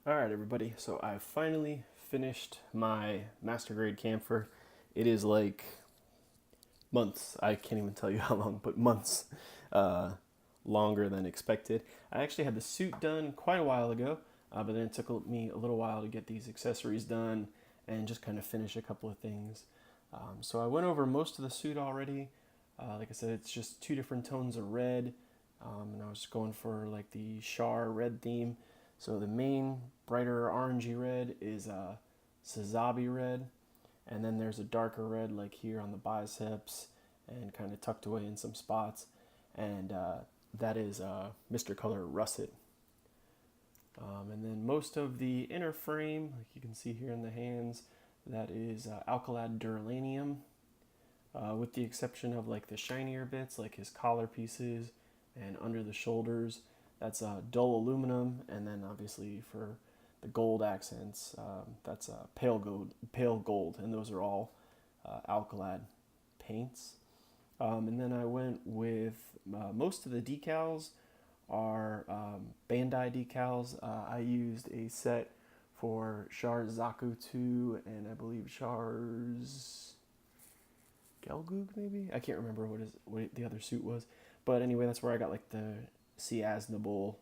Alright everybody, so I finally finished my master grade Kampfer. It is like months, I can't even tell you how long, but months uh, longer than expected. I actually had the suit done quite a while ago, but then it took me a little while to get these accessories done and just kind of finish a couple of things. So I went over most of the suit already. Like I said, it's just two different tones of red, and I was going for like the Char red theme. So the main brighter orangey red is Sazabi red, and then there's a darker red like here on the biceps and kind of tucked away in some spots, and that is Mr. Color Russet. And then most of the inner frame, like you can see here in the hands, that is Alcalad Duralanium, with the exception of like the shinier bits, like his collar pieces and under the shoulders. That's dull aluminum, and then obviously for the gold accents, that's pale gold, and those are all Alcalad paints. And then I went with most of the decals are Bandai decals. I used a set for Char's Zaku 2 and I believe Char's Gelgoog maybe? I can't remember what the other suit was. But anyway, that's where I got like the Siaznable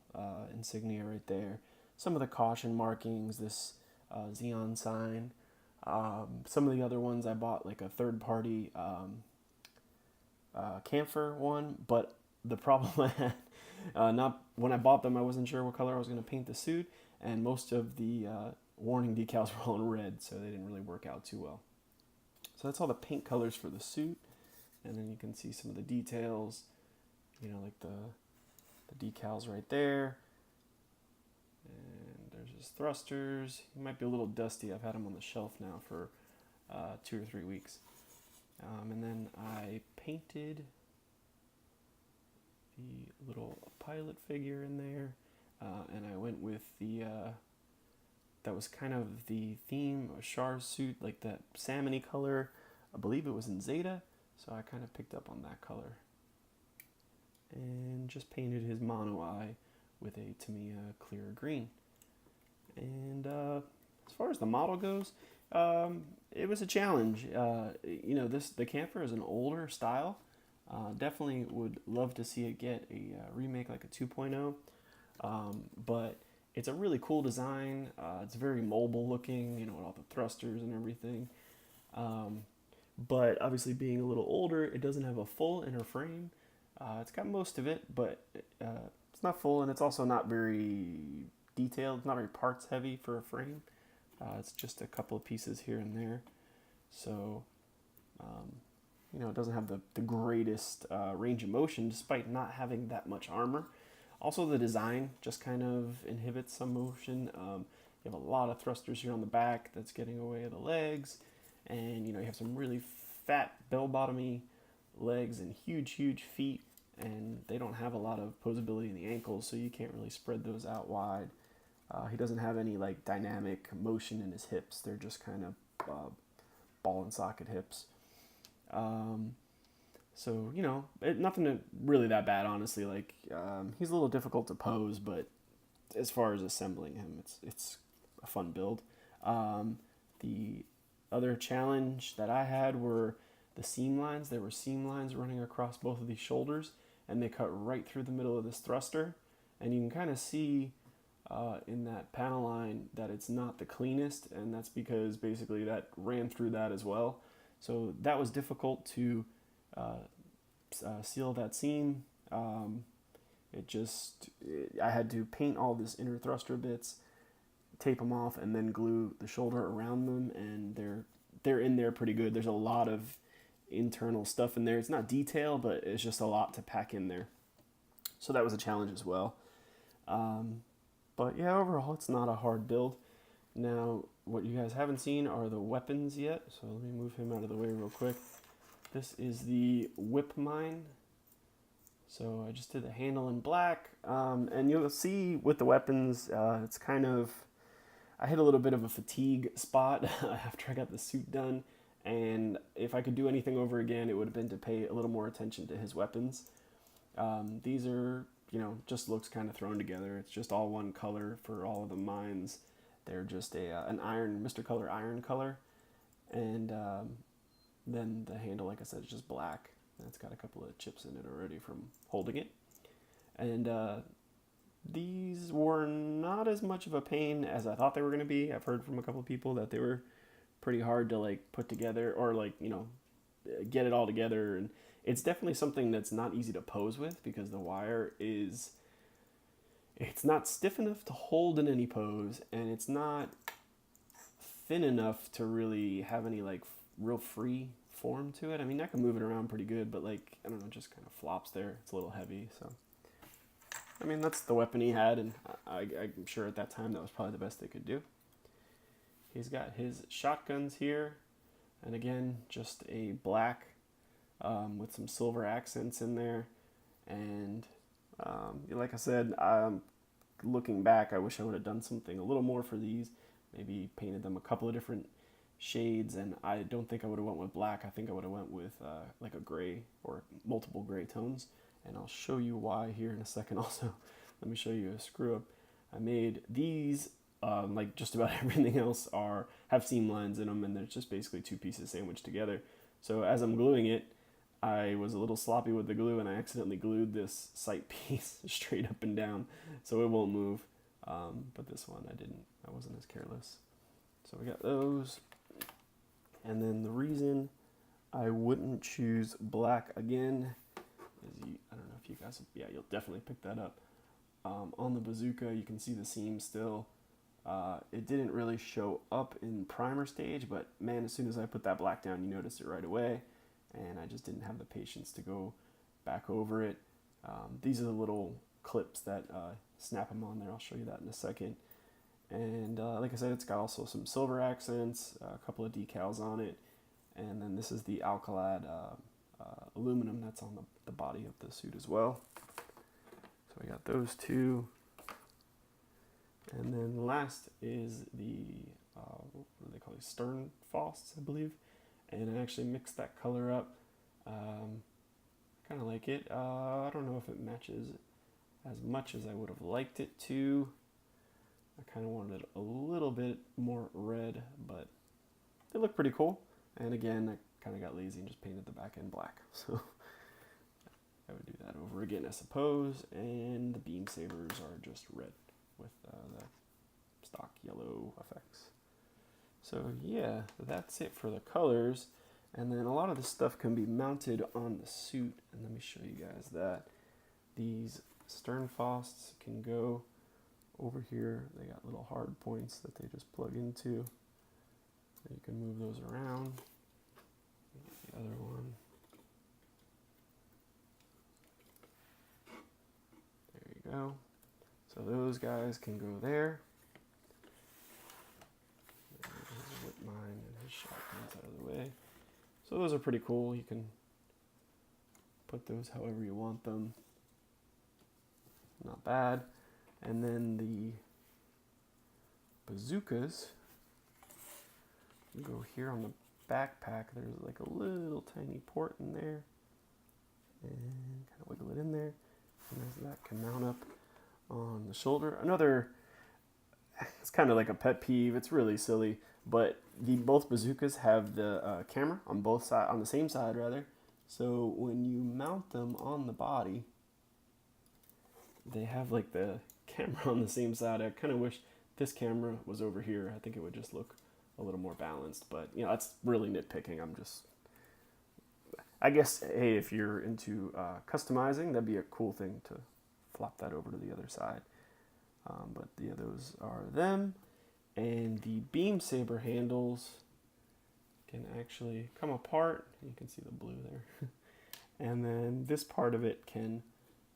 insignia right there. Some of the caution markings, this Xeon sign. Some of the other ones I bought like a third party Kampfer one, but the problem I had, not when I bought them, I wasn't sure what color I was going to paint the suit, and most of the warning decals were all in red, so they didn't really work out too well. So that's all the paint colors for the suit, and then you can see some of the details, like the decals right there. And there's his thrusters. He might be a little dusty. I've had him on the shelf now for 2 or 3 weeks. And then I painted the little pilot figure in there, and I went with that was kind of the theme of Char's suit, like that salmony color. I believe it was in Zeta, so I kind of picked up on that color. And just painted his mono eye with a Tamiya clear green. And as far as the model goes, it was a challenge. The Kampfer is an older style. Definitely would love to see it get a remake like a 2.0. But it's a really cool design. It's very mobile looking, with all the thrusters and everything. But obviously, being a little older, it doesn't have a full inner frame. It's got most of it, but it's not full, and it's also not very detailed. It's not very parts heavy for a frame. It's just a couple of pieces here and there. So, it doesn't have the greatest range of motion despite not having that much armor. Also, the design just kind of inhibits some motion. You have a lot of thrusters here on the back that's getting away the legs, and you have some really fat bell-bottomy legs and huge feet, and they don't have a lot of posability in the ankles, so you can't really spread those out wide. He doesn't have any like dynamic motion in his hips. They're just kind of ball and socket hips. Um, so nothing really that bad, honestly. Like he's a little difficult to pose, but as far as assembling him, it's a fun build. The other challenge that I had were the seam lines. There were seam lines running across both of these shoulders, and they cut right through the middle of this thruster. And you can kind of see in that panel line that it's not the cleanest, and that's because basically that ran through that as well. So that was difficult to seal that seam. I had to paint all this inner thruster bits, tape them off, and then glue the shoulder around them, and they're in there pretty good. There's a lot of internal stuff in there. It's not detail, but it's just a lot to pack in there. So that was a challenge as well. But yeah, overall, it's not a hard build. Now, what you guys haven't seen are the weapons yet, so let me move him out of the way real quick. This is the whip mine. So I just did the handle in black, and you'll see with the weapons, it's kind of, I hit a little bit of a fatigue spot after I got the suit done, and if I could do anything over again, it would have been to pay a little more attention to his weapons. These are just looks kind of thrown together. It's just all one color for all of the mines. They're just an iron, Mr. Color iron color. And then the handle, like I said, is just black. And it's got a couple of chips in it already from holding it. And these were not as much of a pain as I thought they were going to be. I've heard from a couple of people that they were pretty hard to like put together or like, get it all together. And it's definitely something that's not easy to pose with because the wire it's not stiff enough to hold in any pose, and it's not thin enough to really have any like real free form to it. I mean, I can move it around pretty good, but like, I don't know, just kind of flops there. It's a little heavy, so. I mean, that's the weapon he had, and I'm sure at that time that was probably the best they could do. He's got his shotguns here, and again, just a black with some silver accents in there. And like I said, looking back, I wish I would have done something a little more for these. Maybe painted them a couple of different shades, and I don't think I would have went with black. I think I would have went with like a gray or multiple gray tones, and I'll show you why here in a second. Also, let me show you a screw up. I made these like just about everything else have seam lines in them, and they're just basically two pieces sandwiched together. So as I'm gluing it, I was a little sloppy with the glue, and I accidentally glued this sight piece straight up and down, so it won't move. But this one I wasn't as careless. So we got those. And then the reason I wouldn't choose black again is I don't know if you guys, you'll definitely pick that up. On the bazooka, you can see the seam still. It didn't really show up in primer stage, but man, as soon as I put that black down, you noticed it right away. And I just didn't have the patience to go back over it. These are the little clips that snap them on there. I'll show you that in a second. And like I said, it's got also some silver accents, a couple of decals on it. And then this is the Alcalad aluminum that's on the body of the suit as well. So I got those two. And then last is the, what do they call these? Stern Fausts, I believe. And I actually mixed that color up. I kind of like it. I don't know if it matches as much as I would have liked it to. I kind of wanted it a little bit more red, but they look pretty cool. And again, I kind of got lazy and just painted the back end black. So I would do that over again, I suppose. And the beam sabers are just red with the stock yellow effects. So yeah, that's it for the colors. And then a lot of this stuff can be mounted on the suit. And let me show you guys that. These stern Fausts can go over here. They got little hard points that they just plug into. You can move those around. The other one. There you go. So those guys can go there. Whip mine and his shotguns out of the way. So those are pretty cool. You can put those however you want them. Not bad. And then the bazookas go here on the backpack. There's like a little tiny port in there. And kind of wiggle it in there. And that can mount up on the shoulder. It's kind of like a pet peeve. It's really silly. But both bazookas have the camera on both sides, on the same side rather. So when you mount them on the body, they have like the camera on the same side. I kind of wish this camera was over here. I think it would just look a little more balanced. But that's really nitpicking. I guess, hey, if you're into customizing, that'd be a cool thing to flop that over to the other side. But those are them. And the beam saber handles can actually come apart. You can see the blue there. And then this part of it can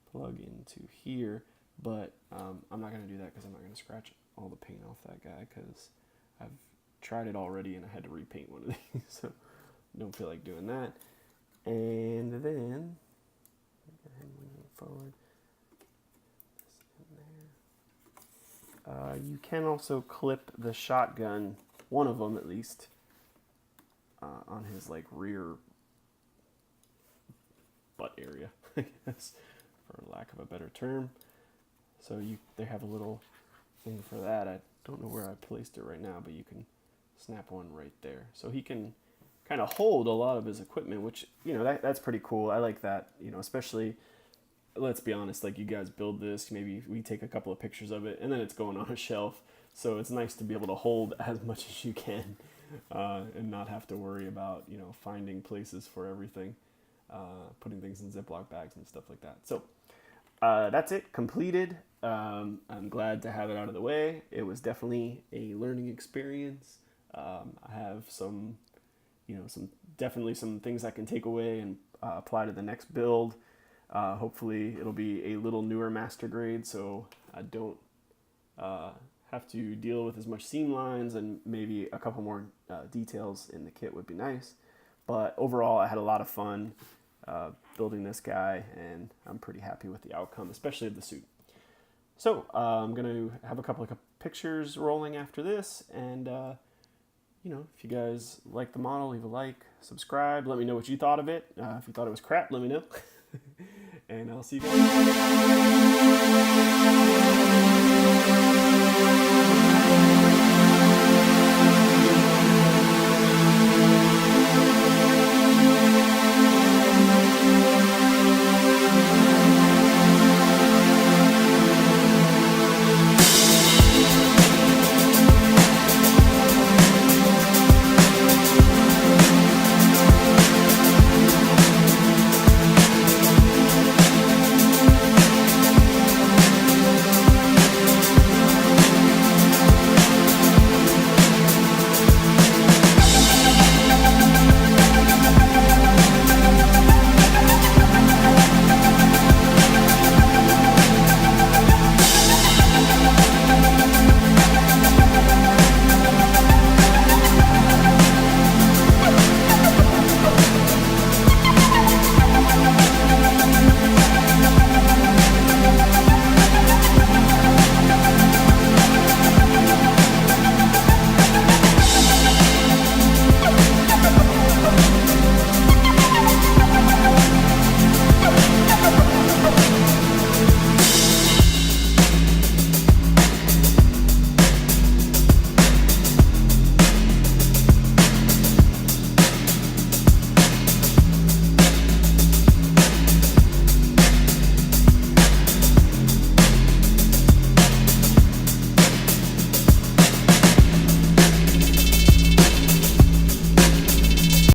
plug into here. But I'm not going to do that because I'm not going to scratch all the paint off that guy because I've tried it already and I had to repaint one of these. So don't feel like doing that. And then, go ahead and move forward. You can also clip the shotgun, one of them at least, on his like rear butt area, I guess, for lack of a better term. So they have a little thing for that. I don't know where I placed it right now, but you can snap one right there. So he can kind of hold a lot of his equipment, which, that's pretty cool. I like that, especially, let's be honest, like you guys build this, maybe we take a couple of pictures of it and then it's going on a shelf. So it's nice to be able to hold as much as you can and not have to worry about, finding places for everything, putting things in Ziploc bags and stuff like that. So that's it, completed. I'm glad to have it out of the way. It was definitely a learning experience. I have some definitely some things I can take away and apply to the next build. Hopefully it'll be a little newer master grade, so I don't have to deal with as much seam lines, and maybe a couple more details in the kit would be nice. But overall, I had a lot of fun building this guy, and I'm pretty happy with the outcome, especially of the suit. So I'm going to have a couple of pictures rolling after this, and if you guys like the model, leave a like, subscribe, let me know what you thought of it. If you thought it was crap, let me know. And I'll see you guys.